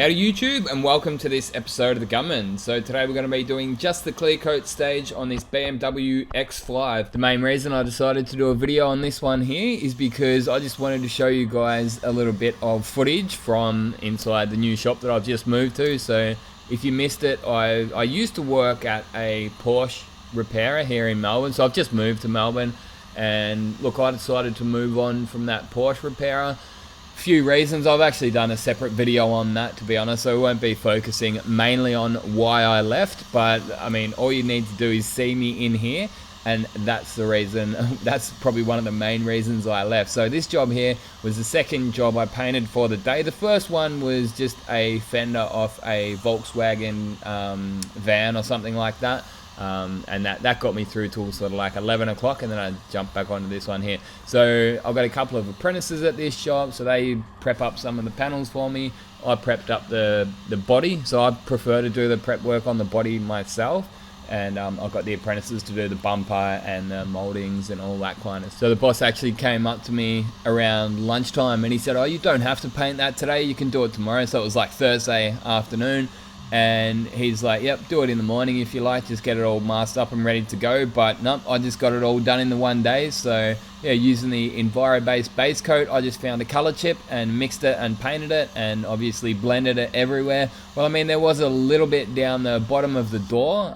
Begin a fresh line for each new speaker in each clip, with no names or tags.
Howdy YouTube, and welcome to this episode of the Gunman. So today we're going to be doing just the clear coat stage on this BMW X5. The main reason I decided to do a video on this one here is because I just wanted to show you guys a little bit of footage from inside the new shop that I've just moved to. So if you missed it, I used to work at a Porsche repairer here in Melbourne. So I've just moved to Melbourne, and look, I decided to move on from that Porsche repairer. Few reasons. I've actually done a separate video on that, to be honest, so we won't be focusing mainly on why I left, but I mean, all you need to do is see me in here, and that's the reason. That's probably one of the main reasons I left. So this job here was the second job I painted for the day. The first one was just a fender off a Volkswagen van or something like that. And that got me through till sort of like 11 o'clock, and then I jumped back onto this one here. So I've got a couple of apprentices at this shop, so they prep up some of the panels for me. I prepped up the body, so I prefer to do the prep work on the body myself, and I've got the apprentices to do the bumper and the moldings and all that kind of stuff. So the boss actually came up to me around lunchtime and he said, "Oh, you don't have to paint that today, you can do it tomorrow." So it was like Thursday afternoon. And he's like, "Yep, do it in the morning if you like, just get it all masked up and ready to go." But nope, I just got it all done in the one day. So yeah, using the Enviro-based base coat, I just found a color chip and mixed it and painted it, and obviously blended it everywhere. Well, I mean, there was a little bit down the bottom of the door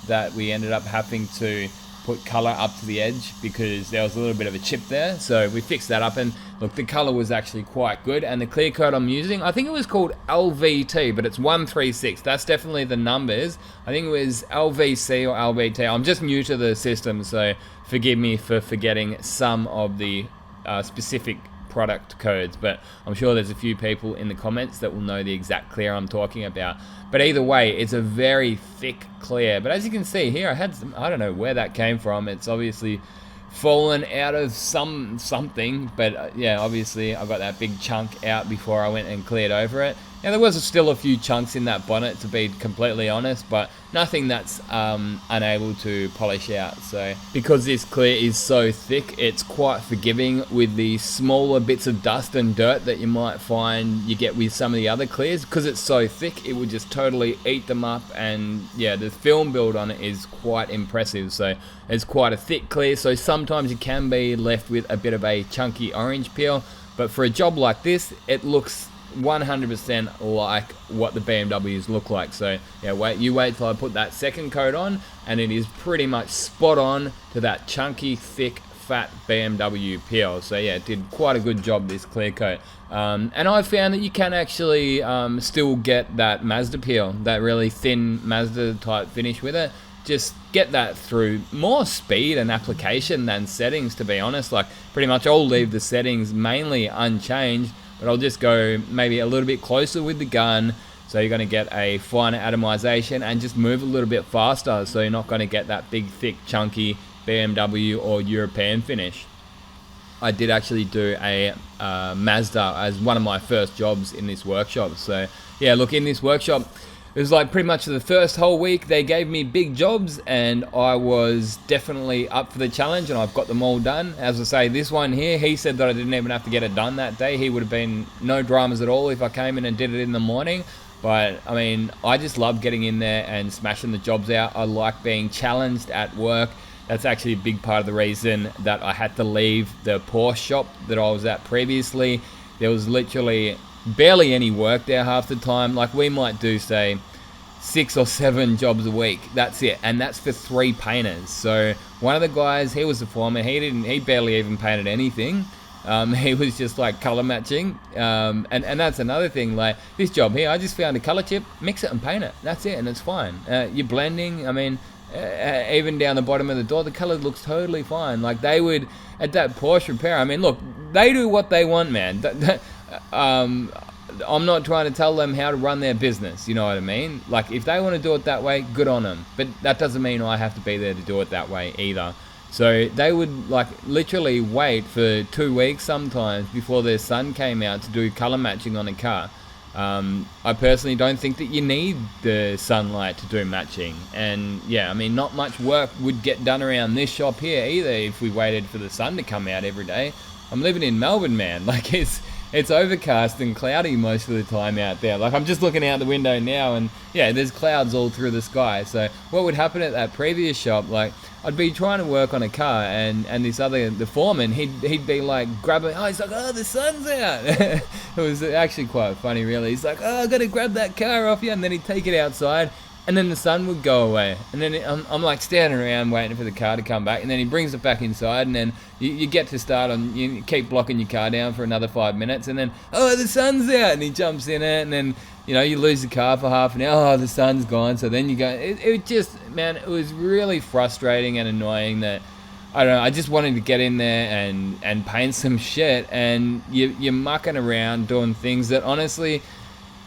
that we ended up having to put color up to the edge because there was a little bit of a chip there. So we fixed that up, and look, the color was actually quite good. And the clear coat I'm using, I think it was called LVT, but it's 136. That's definitely the numbers. I think it was LVC or LVT. I'm just new to the system, so forgive me for forgetting some of the specific product codes, but I'm sure there's a few people in the comments that will know the exact clear I'm talking about. But either way, it's a very thick clear. But as you can see here, I had some, I don't know where that came from. It's obviously fallen out of something, but yeah, obviously I got that big chunk out before I went and cleared over it. Now there was still a few chunks in that bonnet, to be completely honest, but nothing that's unable to polish out. So because this clear is so thick, it's quite forgiving with the smaller bits of dust and dirt that you might find you get with some of the other clears. Because it's so thick, it would just totally eat them up, and yeah, the film build on it is quite impressive. So it's quite a thick clear, so sometimes you can be left with a bit of a chunky orange peel, but for a job like this, it looks 100% like what the BMWs look like. So yeah, you wait till I put that second coat on, and it is pretty much spot on to that chunky, thick, fat BMW peel. So yeah, it did quite a good job, this clear coat. And I found that you can actually still get that Mazda peel, that really thin Mazda type finish with it. Just get that through more speed and application than settings, to be honest. Like pretty much I'll leave the settings mainly unchanged, but I'll just go maybe a little bit closer with the gun, so you're going to get a finer atomization and just move a little bit faster, so you're not going to get that big, thick, chunky BMW or European finish. I did actually do a Mazda as one of my first jobs in this workshop. So yeah, look, in this workshop, it was like pretty much the first whole week they gave me big jobs, and I was definitely up for the challenge, and I've got them all done. As I say, this one here, he said that I didn't even have to get it done that day. He would have been no dramas at all if I came in and did it in the morning. But I mean, I just love getting in there and smashing the jobs out. I like being challenged at work. That's actually a big part of the reason that I had to leave the Porsche shop that I was at previously. There was literally barely any work there half the time. Like we might do, say, 6 or 7 jobs a week. That's it, and that's for 3 painters. So one of the guys, he was the foreman. He barely even painted anything. He was just like color matching, and that's another thing. Like this job here, I just found a color chip, mix it and paint it. That's it, and it's fine. You're blending. I mean, even down the bottom of the door, the color looks totally fine. Like they would at that Porsche repair. I mean, look, they do what they want, man. I'm not trying to tell them how to run their business, you know what I mean? Like, if they want to do it that way, good on them. But that doesn't mean I have to be there to do it that way either. So they would, like, literally wait for 2 weeks sometimes before their son came out to do color matching on a car. I personally don't think that you need the sunlight to do matching. And, yeah, I mean, not much work would get done around this shop here either if we waited for the sun to come out every day. I'm living in Melbourne, man. Like, it's overcast and cloudy most of the time out there. Like, I'm just looking out the window now, and yeah, there's clouds all through the sky. So what would happen at that previous shop, like, I'd be trying to work on a car, and the foreman, he'd be like grabbing, he's like, oh, the sun's out. It was actually quite funny, really. He's like, oh, I gotta grab that car off you, and then he'd take it outside, and then the sun would go away, and then I'm like standing around waiting for the car to come back, and then he brings it back inside, and then you get to start on, you keep blocking your car down for another 5 minutes, and then, oh, the sun's out, and he jumps in it, and then, you know, you lose the car for half an hour, oh, the sun's gone, so then you go, it just, man, it was really frustrating and annoying that, I don't know, I just wanted to get in there and paint some shit, and you're mucking around doing things that honestly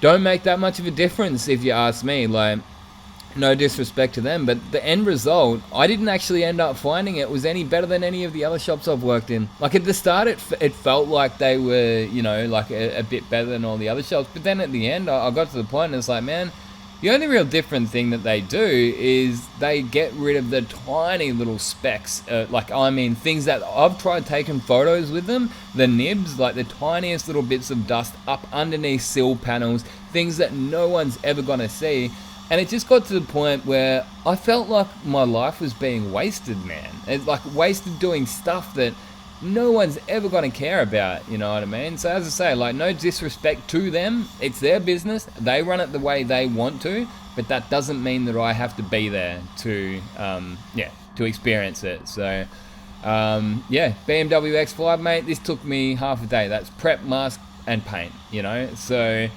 don't make that much of a difference if you ask me. Like, no disrespect to them, but the end result, I didn't actually end up finding it was any better than any of the other shops I've worked in. Like, at the start, it felt like they were, you know, like a bit better than all the other shops, but then at the end, I got to the point and it's like, man, the only real different thing that they do is they get rid of the tiny little specks, things that I've tried taking photos with them, the nibs, like the tiniest little bits of dust up underneath sill panels, things that no one's ever gonna see. And it just got to the point where I felt like my life was being wasted, man. It's like wasted doing stuff that no one's ever going to care about, you know what I mean? So as I say, like, no disrespect to them. It's their business. They run it the way they want to, but that doesn't mean that I have to be there to experience it. So, BMW X5, mate, this took me half a day. That's prep, mask, and paint, you know? So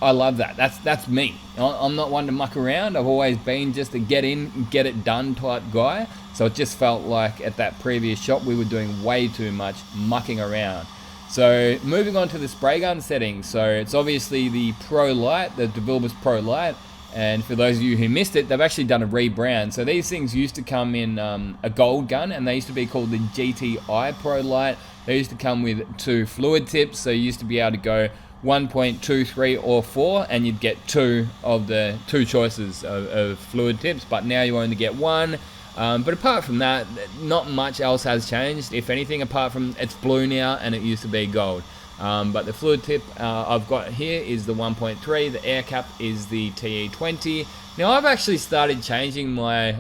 I love that. That's me. I'm not one to muck around. I've always been just a get in, get it done type guy. So it just felt like at that previous shop we were doing way too much mucking around. So moving on to the spray gun settings. So it's obviously the Pro Light, the DeVilbiss Pro Light. And for those of you who missed it, they've actually done a rebrand. So these things used to come in a gold gun, and they used to be called the GTI Pro Light. They used to come with 2 fluid tips, so you used to be able to go 1.2, 3, or 4, and you'd get 2 of the 2 choices of fluid tips, but now you only get 1. But apart from that, not much else has changed, if anything, apart from it's blue now and it used to be gold. But the fluid tip I've got here is the 1.3, the air cap is the TE20. Now I've actually started changing my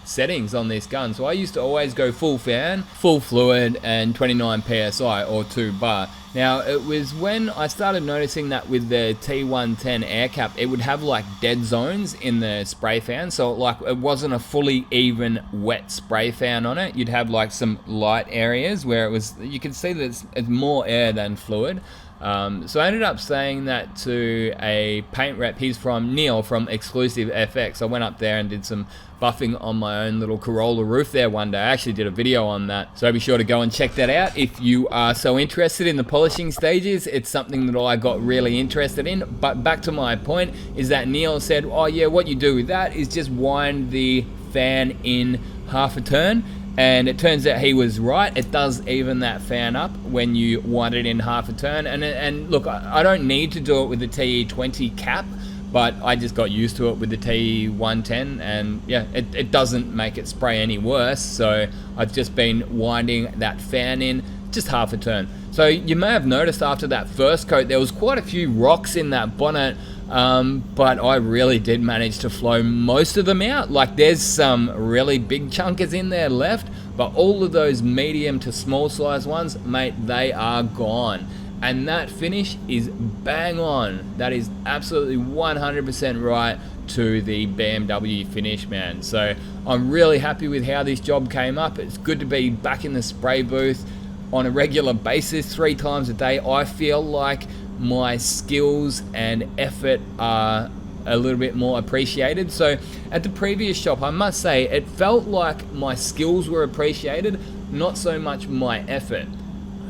settings on this gun. So I used to always go full fan, full fluid, and 29 PSI or 2 bar. Now it was when I started noticing that with the T110 air cap, it would have like dead zones in the spray fan. So like it wasn't a fully even wet spray fan on it. You'd have like some light areas where it was, you could see that it's more air than fluid. So I ended up saying that to a paint rep. He's from Neil from Exclusive FX. I went up there and did some buffing on my own little Corolla roof there one day. I actually did a video on that, so be sure to go and check that out if you are so interested in the polishing stages. It's something that I got really interested in. But back to my point is that Neil said, oh yeah, what you do with that is just wind the fan in half a turn. And it turns out he was right. It does even that fan up when you wind it in half a turn. And look, I don't need to do it with the TE20 cap, but I just got used to it with the TE110, and yeah, it doesn't make it spray any worse. So I've just been winding that fan in just half a turn. So you may have noticed after that first coat, there was quite a few rocks in that bonnet. But I really did manage to flow most of them out. Like there's some really big chunkers in there left, but all of those medium to small size ones, mate, they are gone. And that finish is bang on. That is absolutely 100% right to the BMW finish, man. So I'm really happy with how this job came up. It's good to be back in the spray booth on a regular basis, 3 times a day. I feel like my skills and effort are a little bit more appreciated. So at the previous shop, I must say, it felt like my skills were appreciated, not so much my effort.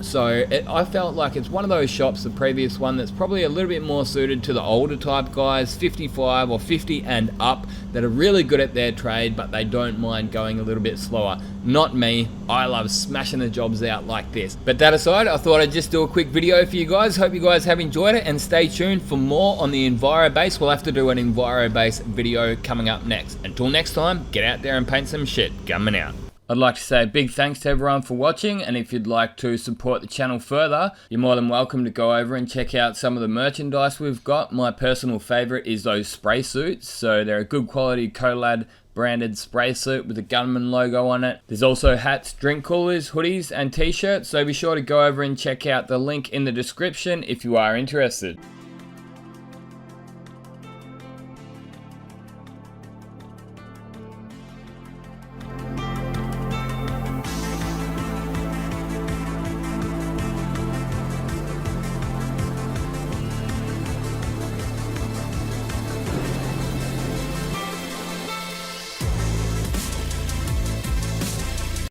So I felt like it's one of those shops, the previous one, that's probably a little bit more suited to the older type guys, 55 or 50 and up, that are really good at their trade, but they don't mind going a little bit slower. Not me. I love smashing the jobs out like this. But that aside, I thought I'd just do a quick video for you guys. Hope you guys have enjoyed it, and stay tuned for more on the EnviroBase. We'll have to do an EnviroBase video coming up next. Until next time, get out there and paint some shit. Gunman out. I'd like to say a big thanks to everyone for watching, and if you'd like to support the channel further, you're more than welcome to go over and check out some of the merchandise we've got. My personal favourite is those spray suits, so they're a good quality Colad branded spray suit with the Gunman logo on it. There's also hats, drink coolers, hoodies and t-shirts, so be sure to go over and check out the link in the description if you are interested.